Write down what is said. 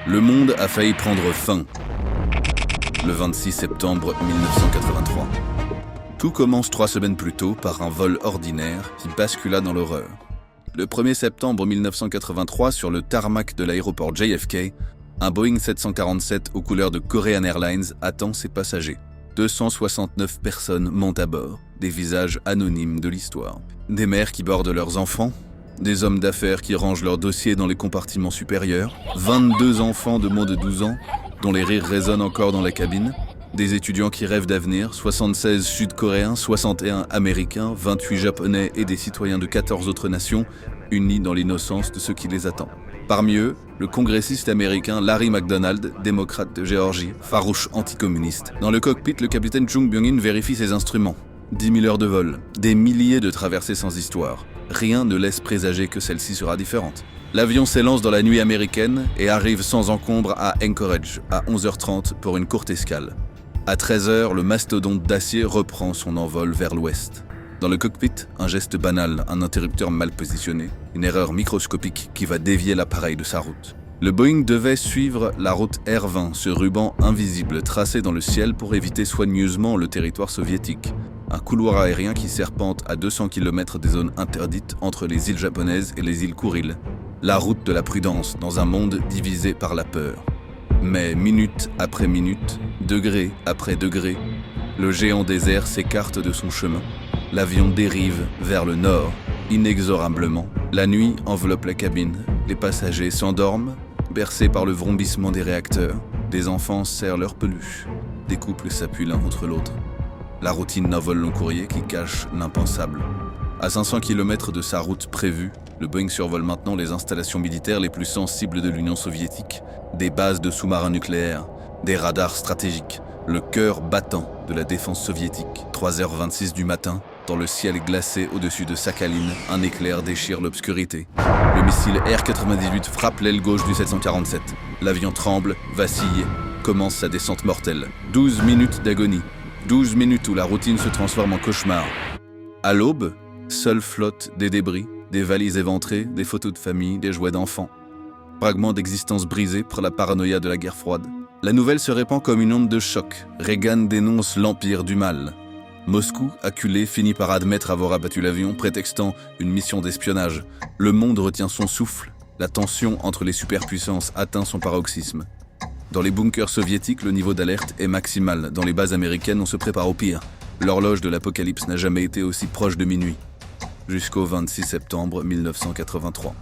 Le monde a failli prendre fin le 26 septembre 1983. Tout commence 3 semaines plus tôt par un vol ordinaire qui bascula dans l'horreur. Le 1er septembre 1983, sur le tarmac de l'aéroport JFK, un Boeing 747 aux couleurs de Korean Airlines attend ses passagers. 269 personnes montent à bord, des visages anonymes de l'histoire. Des mères qui bordent leurs enfants, des hommes d'affaires qui rangent leurs dossiers dans les compartiments supérieurs, 22 enfants de moins de 12 ans, dont les rires résonnent encore dans la cabine, des étudiants qui rêvent d'avenir, 76 Sud-Coréens, 61 Américains, 28 Japonais et des citoyens de 14 autres nations, unis dans l'innocence de ce qui les attend. Parmi eux, le congressiste américain Larry McDonald, démocrate de Géorgie, farouche anticommuniste. Dans le cockpit, le capitaine Chung Byung-in vérifie ses instruments. 10 000 heures de vol, des milliers de traversées sans histoire. Rien ne laisse présager que celle-ci sera différente. L'avion s'élance dans la nuit américaine et arrive sans encombre à Anchorage à 11h30 pour une courte escale. À 13h, le mastodonte d'acier reprend son envol vers l'ouest. Dans le cockpit, un geste banal, un interrupteur mal positionné, une erreur microscopique qui va dévier l'appareil de sa route. Le Boeing devait suivre la route R20, ce ruban invisible tracé dans le ciel pour éviter soigneusement le territoire soviétique. Un couloir aérien qui serpente à 200 km des zones interdites entre les îles japonaises et les îles Kouriles. La route de la prudence dans un monde divisé par la peur. Mais minute après minute, degré après degré, le géant désert s'écarte de son chemin. L'avion dérive vers le nord, inexorablement. La nuit enveloppe la cabine. Les passagers s'endorment, bercés par le vrombissement des réacteurs. Des enfants serrent leurs peluches. Des couples s'appuient l'un contre l'autre. La routine d'un vol long courrier qui cache l'impensable. À 500 km de sa route prévue, le Boeing survole maintenant les installations militaires les plus sensibles de l'Union soviétique, des bases de sous-marins nucléaires, des radars stratégiques, le cœur battant de la défense soviétique. 3h26 du matin, dans le ciel glacé au-dessus de Sakhaline, un éclair déchire l'obscurité. Le missile R-98 frappe l'aile gauche du 747. L'avion tremble, vacille, commence sa descente mortelle. 12 minutes d'agonie. 12 minutes où la routine se transforme en cauchemar. À l'aube, seuls flottent des débris, des valises éventrées, des photos de famille, des jouets d'enfants. Fragments d'existence brisés par la paranoïa de la guerre froide. La nouvelle se répand comme une onde de choc. Reagan dénonce l'empire du mal. Moscou, acculé, finit par admettre avoir abattu l'avion, prétextant une mission d'espionnage. Le monde retient son souffle. La tension entre les superpuissances atteint son paroxysme. Dans les bunkers soviétiques, le niveau d'alerte est maximal. Dans les bases américaines, on se prépare au pire. L'horloge de l'apocalypse n'a jamais été aussi proche de minuit. Jusqu'au 26 septembre 1983.